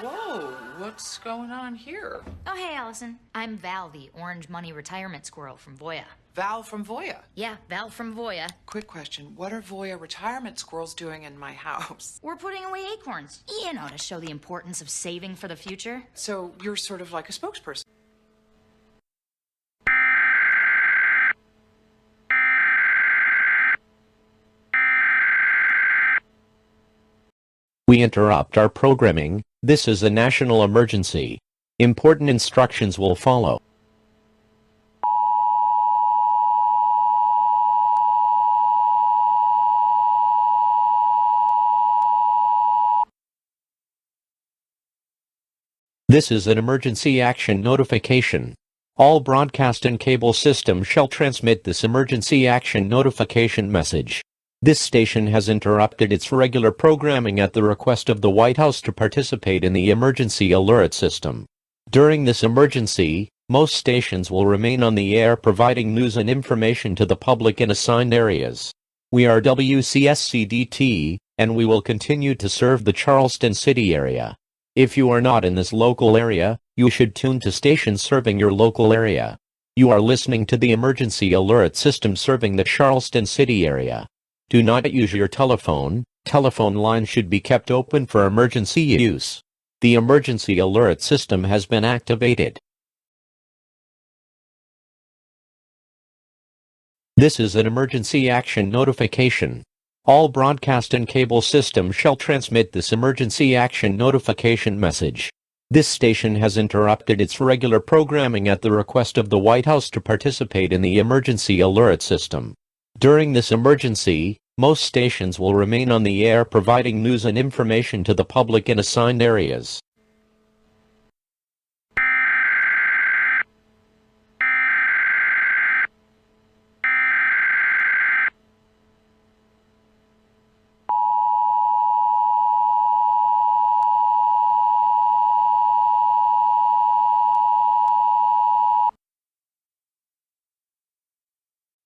Whoa, what's going on here? Oh, hey, Allison. I'm Val, the orange money retirement squirrel from Voya. Val from Voya? Yeah, Val from Voya. Quick question, what are Voya retirement squirrels doing in my house? We're putting away acorns, you know, to show the importance of saving for the future. So you're sort of like a spokesperson. We interrupt our programming. This is a national emergency. Important instructions will follow. This is an emergency action notification. All broadcast and cable systems shall transmit this emergency action notification message. This station has interrupted its regular programming at the request of the White House to participate in the emergency alert system. During this emergency, most stations will remain on the air providing news and information to the public in assigned areas. We are WCSCDT, and we will continue to serve the Charleston City area. If you are not in this local area, you should tune to stations serving your local area. You are listening to the emergency alert system serving the Charleston City area. Do not use your telephone. Telephone lines should be kept open for emergency use. The emergency alert system has been activated. This is an emergency action notification. All broadcast and cable systems shall transmit this emergency action notification message. This station has interrupted its regular programming at the request of the White House to participate in the emergency alert system. During this emergency, most stations will remain on the air providing news and information to the public in assigned areas.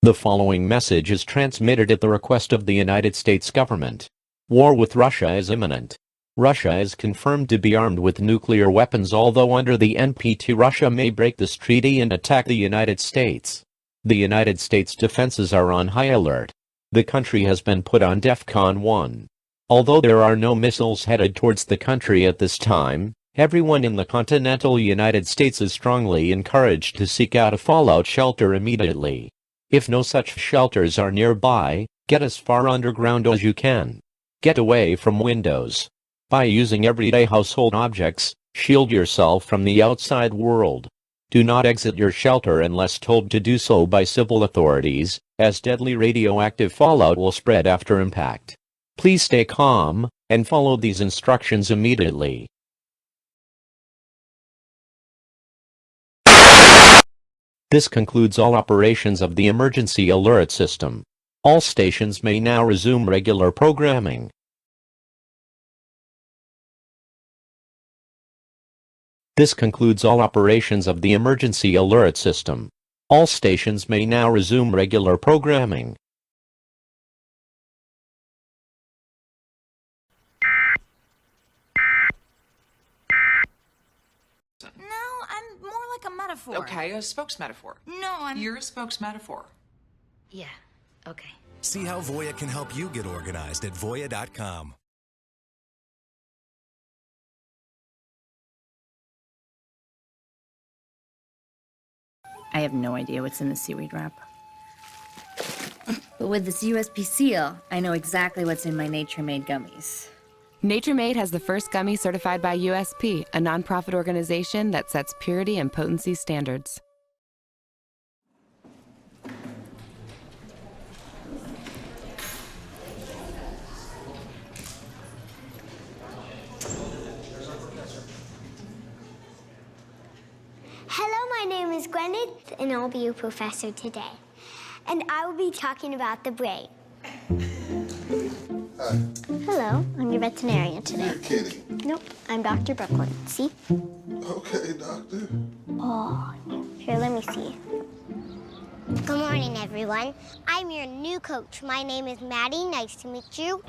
The following message is transmitted at the request of the United States government. War with Russia is imminent. Russia is confirmed to be armed with nuclear weapons, although under the NPT Russia may break this treaty and attack the United States. The United States defenses are on high alert. The country has been put on DEFCON 1. Although there are no missiles headed towards the country at this time, everyone in the continental United States is strongly encouraged to seek out a fallout shelter immediately. If no such shelters are nearby, get as far underground as you can. Get away from windows. By using everyday household objects, shield yourself from the outside world. Do not exit your shelter unless told to do so by civil authorities, as deadly radioactive fallout will spread after impact. Please stay calm, and follow these instructions immediately. This concludes all operations of the emergency alert system. All stations may now resume regular programming. This concludes all operations of the emergency alert system. All stations may now resume regular programming. A metaphor. Okay, a spokesmetaphor. No, You're a spokesmetaphor. Yeah, okay. See how Voya can help you get organized at Voya.com. I have no idea what's in the seaweed wrap. But with this USP seal, I know exactly what's in my Nature Made gummies. Nature Made has the first gummy certified by USP, a nonprofit organization that sets purity and potency standards. Hello, my name is Gwyneth, and I'll be your professor today. And I will be talking about the brain. Hi. Hello, I'm your veterinarian today. You're kidding. Nope, I'm Dr. Brooklyn. See? Okay, doctor. Oh, here, let me see. Good morning, everyone. I'm your new coach. My name is Maddie. Nice to meet you.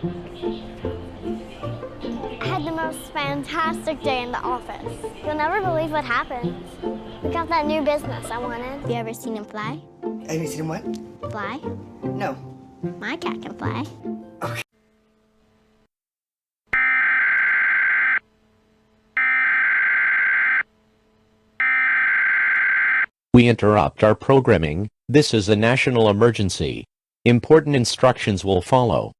I had the most fantastic day in the office. You'll never believe what happened. We got that new business I wanted. Have you ever seen him fly? Have you seen him what? Fly? No. My cat can fly. Okay. We interrupt our programming. This is a national emergency. Important instructions will follow.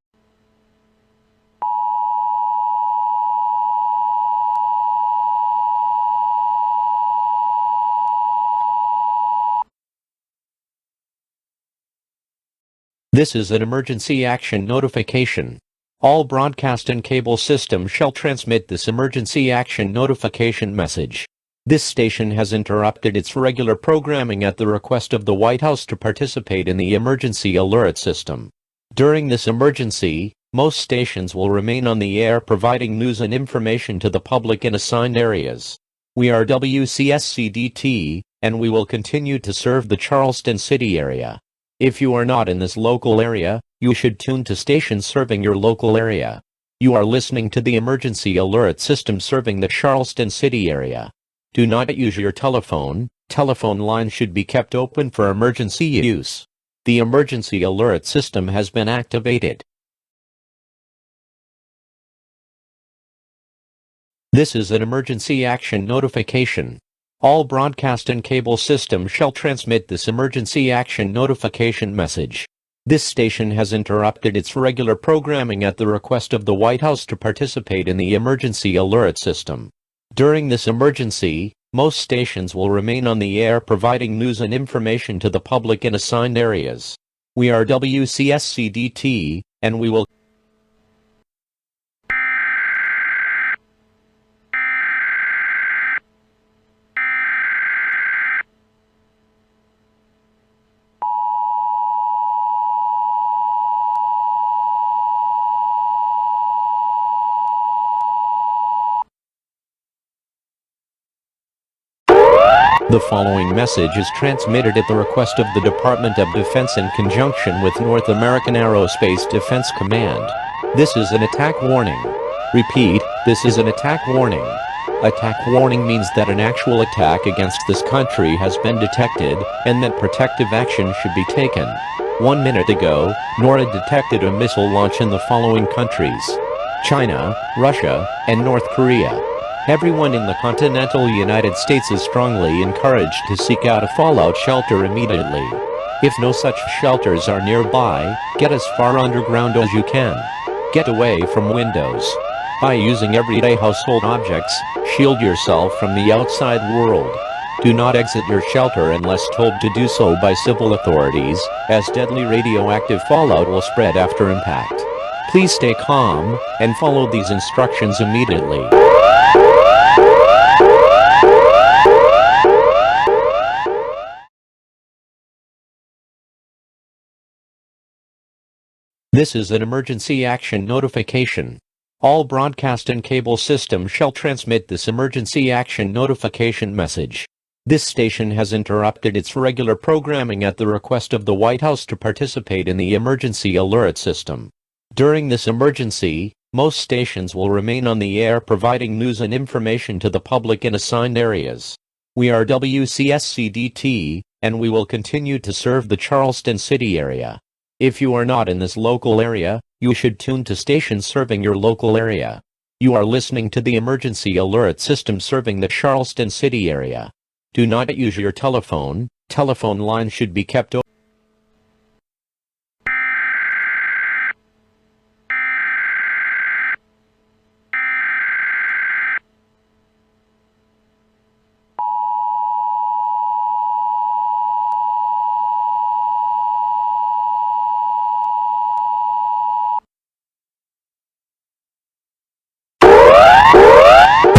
This is an emergency action notification. All broadcast and cable systems shall transmit this emergency action notification message. This station has interrupted its regular programming at the request of the White House to participate in the emergency alert system. During this emergency, most stations will remain on the air providing news and information to the public in assigned areas. We are WCSCDT, and we will continue to serve the Charleston City area. If you are not in this local area, you should tune to stations serving your local area. You are listening to the emergency alert system serving the Charleston City area. Do not use your telephone. Telephone lines should be kept open for emergency use. The emergency alert system has been activated. This is an emergency action notification. All broadcast and cable systems shall transmit this emergency action notification message. This station has interrupted its regular programming at the request of the White House to participate in the emergency alert system. During this emergency, most stations will remain on the air providing news and information to the public in assigned areas. We are WCSCDT, and we will The following message is transmitted at the request of the Department of Defense in conjunction with North American Aerospace Defense Command. This is an attack warning. Repeat, this is an attack warning. Attack warning means that an actual attack against this country has been detected, and that protective action should be taken. 1 minute ago, NORAD detected a missile launch in the following countries: China, Russia, and North Korea. Everyone in the continental United States is strongly encouraged to seek out a fallout shelter immediately. If no such shelters are nearby, get as far underground as you can. Get away from windows. By using everyday household objects, shield yourself from the outside world. Do not exit your shelter unless told to do so by civil authorities, as deadly radioactive fallout will spread after impact. Please stay calm, and follow these instructions immediately. This is an emergency action notification. All broadcast and cable systems shall transmit this emergency action notification message. This station has interrupted its regular programming at the request of the White House to participate in the emergency alert system. During this emergency, most stations will remain on the air providing news and information to the public in assigned areas. We are WCSCDT, and we will continue to serve the Charleston City area. If you are not in this local area, you should tune to stations serving your local area. You are listening to the emergency alert system serving the Charleston City area. Do not use your telephone. Telephone lines should be kept open.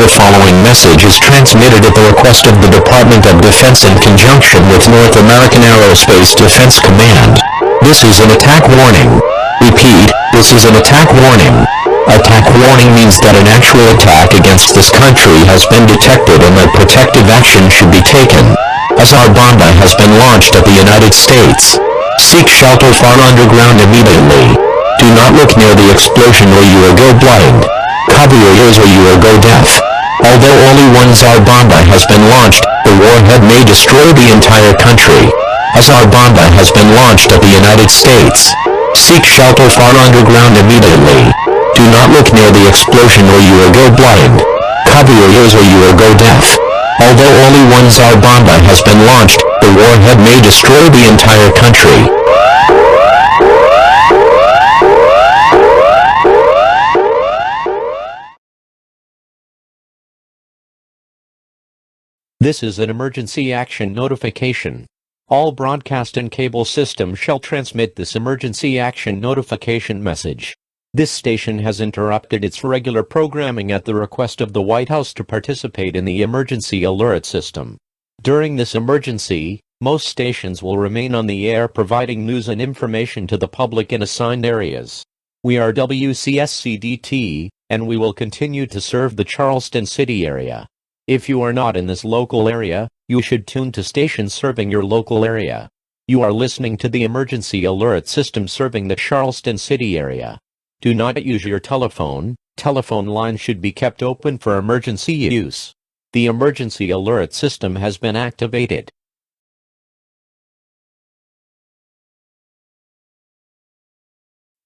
The following message is transmitted at the request of the Department of Defense in conjunction with North American Aerospace Defense Command. This is an attack warning. Repeat, this is an attack warning. Attack warning means that an actual attack against this country has been detected and that protective action should be taken. As our bomba has been launched at the United States. Seek shelter far underground immediately. Do not look near the explosion or you will go blind. Cover your ears or you will go deaf. Although only one Tsar Bomba has been launched, the warhead may destroy the entire country. A Tsar Bomba has been launched at the United States. Seek shelter far underground immediately. Do not look near the explosion or you will go blind. Cover your ears or you will go deaf. Although only one Tsar Bomba has been launched, the warhead may destroy the entire country. This is an emergency action notification. All broadcast and cable systems shall transmit this emergency action notification message. This station has interrupted its regular programming at the request of the White House to participate in the emergency alert system. During this emergency, most stations will remain on the air providing news and information to the public in assigned areas. We are WCSCDT, and we will continue to serve the Charleston City area. If you are not in this local area, you should tune to stations serving your local area. You are listening to the emergency alert system serving the Charleston City area. Do not use your telephone. Telephone lines should be kept open for emergency use. The emergency alert system has been activated.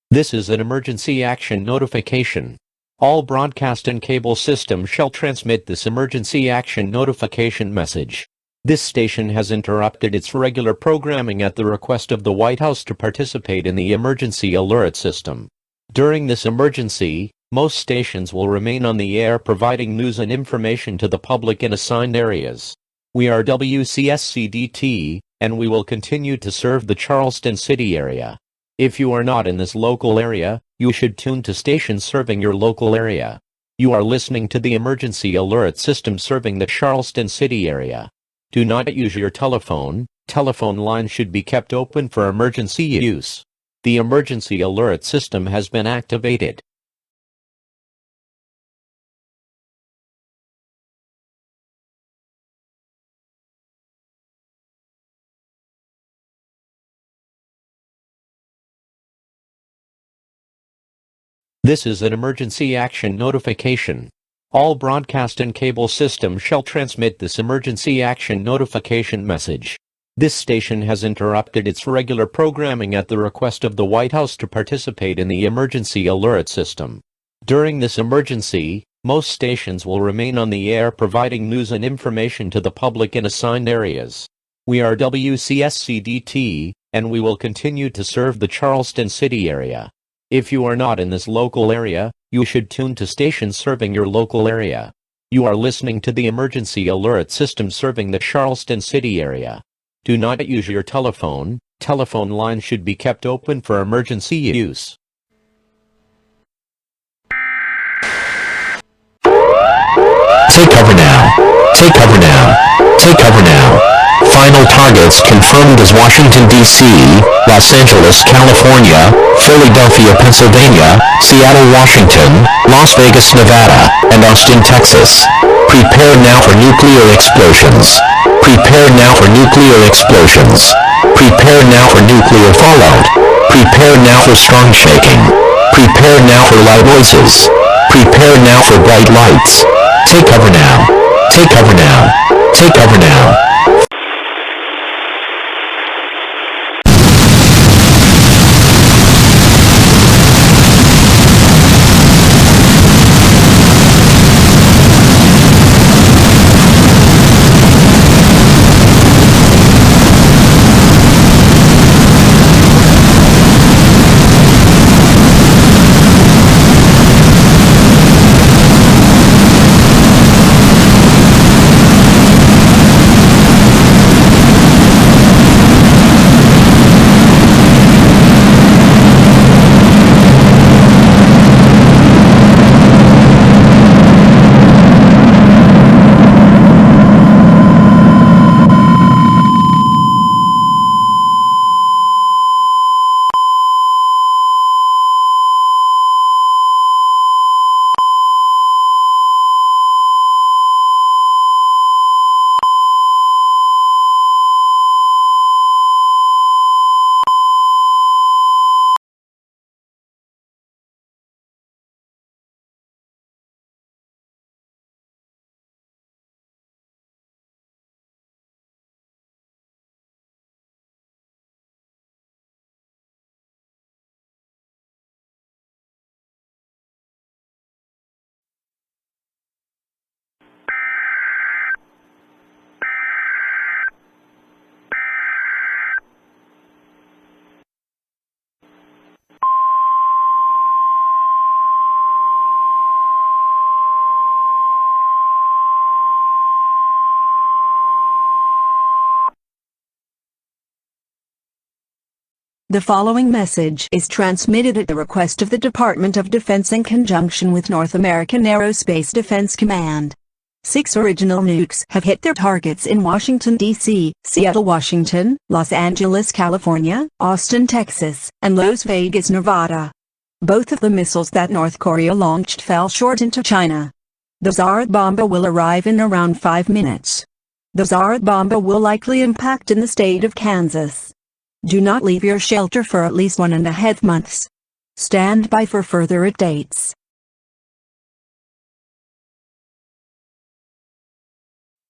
This is an emergency action notification. All broadcast and cable systems shall transmit this emergency action notification message. This station has interrupted its regular programming at the request of the White House to participate in the emergency alert system. During this emergency, most stations will remain on the air providing news and information to the public in assigned areas. We are WCSCDT, and we will continue to serve the Charleston City area. If you are not in this local area, you should tune to stations serving your local area. You are listening to the emergency alert system serving the Charleston City area. Do not use your telephone. Telephone lines should be kept open for emergency use. The emergency alert system has been activated. This is an emergency action notification. All broadcast and cable systems shall transmit this emergency action notification message. This station has interrupted its regular programming at the request of the White House to participate in the emergency alert system. During this emergency, most stations will remain on the air providing news and information to the public in assigned areas. We are WCSCDT, and we will continue to serve the Charleston City area. If you are not in this local area, you should tune to stations serving your local area. You are listening to the emergency alert system serving the Charleston City area. Do not use your telephone. Telephone lines should be kept open for emergency use. Take cover now. Take cover now. Take cover now. Final targets confirmed as Washington, D.C., Los Angeles, California, Philadelphia, Pennsylvania, Seattle, Washington, Las Vegas, Nevada, and Austin, Texas. Prepare now for nuclear explosions. Prepare now for nuclear explosions. Prepare now for nuclear fallout. Prepare now for strong shaking. Prepare now for loud noises. Prepare now for bright lights. Take cover now. Take cover now. Take cover now. The following message is transmitted at the request of the Department of Defense in conjunction with North American Aerospace Defense Command. 6 original nukes have hit their targets in Washington, D.C., Seattle, Washington, Los Angeles, California, Austin, Texas, and Las Vegas, Nevada. Both of the missiles that North Korea launched fell short into China. The Tsar bomb will arrive in around 5 minutes. The Tsar bomb will likely impact in the state of Kansas. Do not leave your shelter for at least 1.5 months. Stand by for further updates.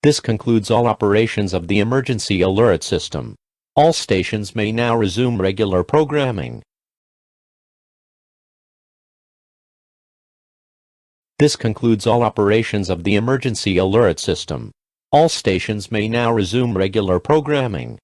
This concludes all operations of the emergency alert system. All stations may now resume regular programming. This concludes all operations of the emergency alert system. All stations may now resume regular programming.